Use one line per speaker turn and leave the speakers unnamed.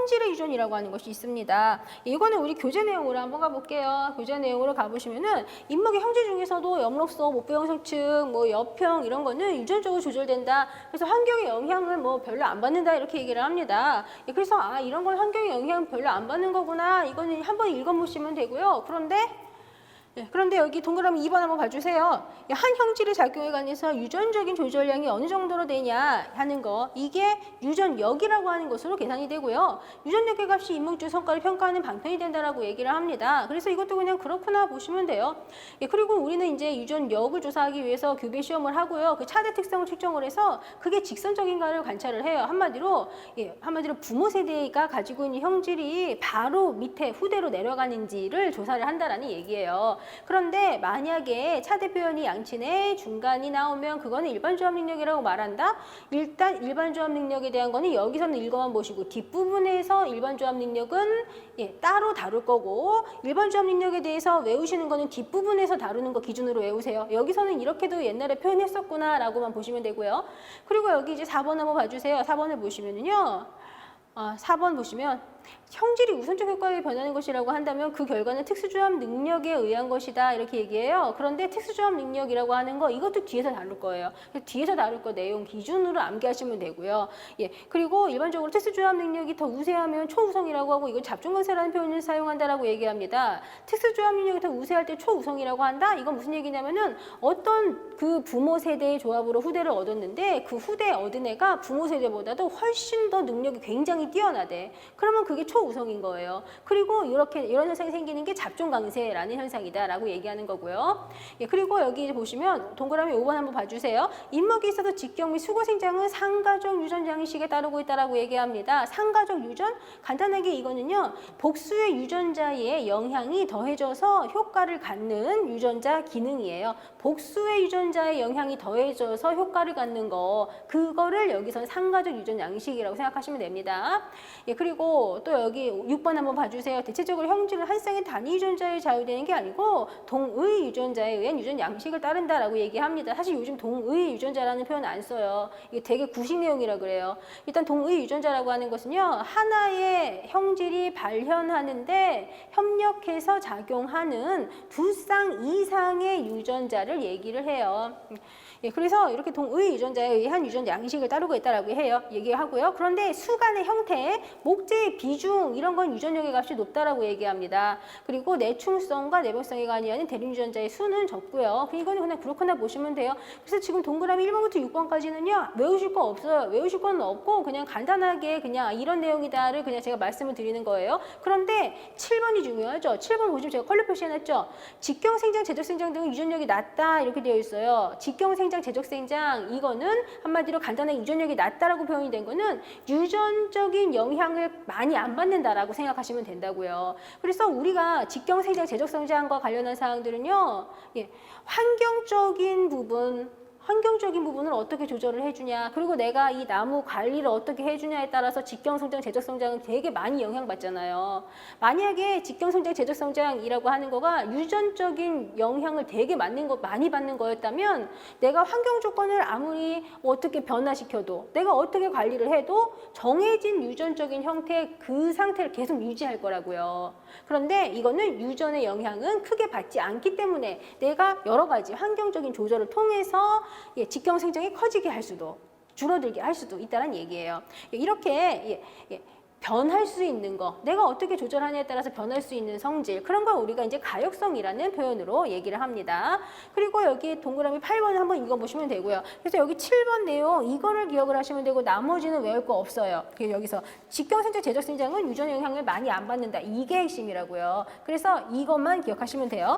성질의 유전이라고 하는 것이 있습니다. 이거는 우리 교재 내용으로 한번 가볼게요. 교재 내용으로 가보시면은 인목의 형질 중에서도 염록소, 목배형성층, 뭐 여평 이런 거는 유전적으로 조절된다. 그래서 환경의 영향을 뭐 별로 안 받는다 이렇게 얘기를 합니다. 그래서 아 이런 건 환경의 영향 별로 안 받는 거구나. 이거는 한번 읽어보시면 되고요. 그런데 여기 동그라미 2번 한번 봐주세요. 한 형질의 작용에 관해서 유전적인 조절량이 어느 정도로 되냐 하는 거, 이게 유전력이라고 하는 것으로 계산이 되고요. 유전력의 값이 인목주 성과를 평가하는 방편이 된다라고 얘기를 합니다. 그래서 이것도 그냥 그렇구나 보시면 돼요. 그리고 우리는 이제 유전력을 조사하기 위해서 교배 시험을 하고요. 그 차대 특성을 측정을 해서 그게 직선적인가를 관찰을 해요. 한마디로 부모 세대가 가지고 있는 형질이 바로 밑에 후대로 내려가는지를 조사를 한다라는 얘기예요. 그런데 만약에 차대 표현이 양친의 중간이 나오면 그거는 일반 조합 능력이라고 말한다. 일단 일반 조합 능력에 대한 거는 여기서는 읽어만 보시고 뒷부분에서 일반 조합 능력은 따로 다룰 거고, 일반 조합 능력에 대해서 외우시는 거는 뒷부분에서 다루는 거 기준으로 외우세요. 여기서는 이렇게도 옛날에 표현했었구나 라고만 보시면 되고요. 그리고 여기 이제 4번 한번 봐주세요. 4번을 보시면은요. 4번 보시면 형질이 우선적 효과에 변하는 것이라고 한다면 그 결과는 특수조합 능력에 의한 것이다 이렇게 얘기해요. 그런데 특수조합 능력이라고 하는 거 이것도 뒤에서 다룰 거예요. 뒤에서 다룰 거 내용 기준으로 암기하시면 되고요. 그리고 일반적으로 특수조합 능력이 더 우세하면 초우성이라고 하고, 이건 잡중건세라는 표현을 사용한다라고 얘기합니다. 특수조합 능력이 더 우세할 때 초우성이라고 한다? 이건 무슨 얘기냐면은 어떤 그 부모 세대의 조합으로 후대를 얻었는데 그 후대 얻은 애가 부모 세대보다도 훨씬 더 능력이 굉장히 뛰어나대. 그러면 그게 초우성인 거예요. 그리고 이런 현상이 생기는 게 잡종강세라는 현상이다라고 얘기하는 거고요. 그리고 여기 이제 보시면 동그라미 5번 한번 봐주세요. 인목에 있어서 직경 및 수거 생장은 상가적 유전 양식에 따르고 있다라고 얘기합니다. 상가적 유전? 간단하게 이거는요, 복수의 유전자의 영향이 더해져서 효과를 갖는 유전자 기능이에요. 복수의 유전자의 영향이 더해져서 효과를 갖는 거, 그거를 여기서 상가적 유전 양식이라고 생각하시면 됩니다. 그리고 또 여기 6번 한번 봐주세요. 대체적으로 형질은 한 쌍의 단위 유전자에 좌우되는 게 아니고 동의 유전자에 의한 유전 양식을 따른다라고 얘기합니다. 사실 요즘 동의 유전자라는 표현 안 써요. 이게 되게 구식 내용이라 그래요. 일단 동의 유전자라고 하는 것은요, 하나의 형질이 발현하는데 협력해서 작용하는 두 쌍 이상의 유전자를 얘기를 해요. 그래서 이렇게 동의 유전자에 의한 유전 양식을 따르고 있다라고 얘기하고요. 그런데 수간의 형태, 목재의 비중 이런 건 유전력의 값이 높다라고 얘기합니다. 그리고 내충성과 내병성에 관여하는 대륜 유전자의 수는 적고요. 이거는 그냥 그렇구나 보시면 돼요. 그래서 지금 동그라미 1번부터 6번까지는요 외우실 거 없어요. 외우실 건 없고 그냥 간단하게 그냥 이런 내용이다를 그냥 제가 말씀을 드리는 거예요. 그런데 7번이 중요하죠. 7번 보시면 제가 컬러 표시해놨죠. 직경생장, 제적생장 등은 유전력이 낮다 이렇게 되어 있어요. 직경생장, 제적생장 이거는 한마디로 간단하게 유전력이 낮다라고 표현이 된 거는 유전적인 영향을 많이 안 받는다라고 생각하시면 된다고요. 그래서 우리가 직경생장, 제적생장과 관련한 사항들은요, 환경적인 부분을 어떻게 조절을 해주냐, 그리고 내가 이 나무 관리를 어떻게 해주냐에 따라서 직경성장, 제적성장은 되게 많이 영향받잖아요. 만약에 직경성장, 제적성장이라고 하는 거가 유전적인 영향을 되게 많이 받는 거였다면 내가 환경 조건을 아무리 어떻게 변화시켜도, 내가 어떻게 관리를 해도 정해진 유전적인 형태 그 상태를 계속 유지할 거라고요. 그런데 이거는 유전의 영향은 크게 받지 않기 때문에 내가 여러 가지 환경적인 조절을 통해서 직경생장이 커지게 할 수도, 줄어들게 할 수도 있다는 얘기예요. 이렇게 변할 수 있는 거, 내가 어떻게 조절하냐에 따라서 변할 수 있는 성질, 그런 걸 우리가 이제 가역성이라는 표현으로 얘기를 합니다. 그리고 여기 동그라미 8번을 한번 읽어보시면 되고요. 그래서 여기 7번 내용 이거를 기억을 하시면 되고 나머지는 외울 거 없어요. 그래서 여기서 직경생장, 제적생장은 유전 영향을 많이 안 받는다. 이게 핵심이라고요. 그래서 이것만 기억하시면 돼요.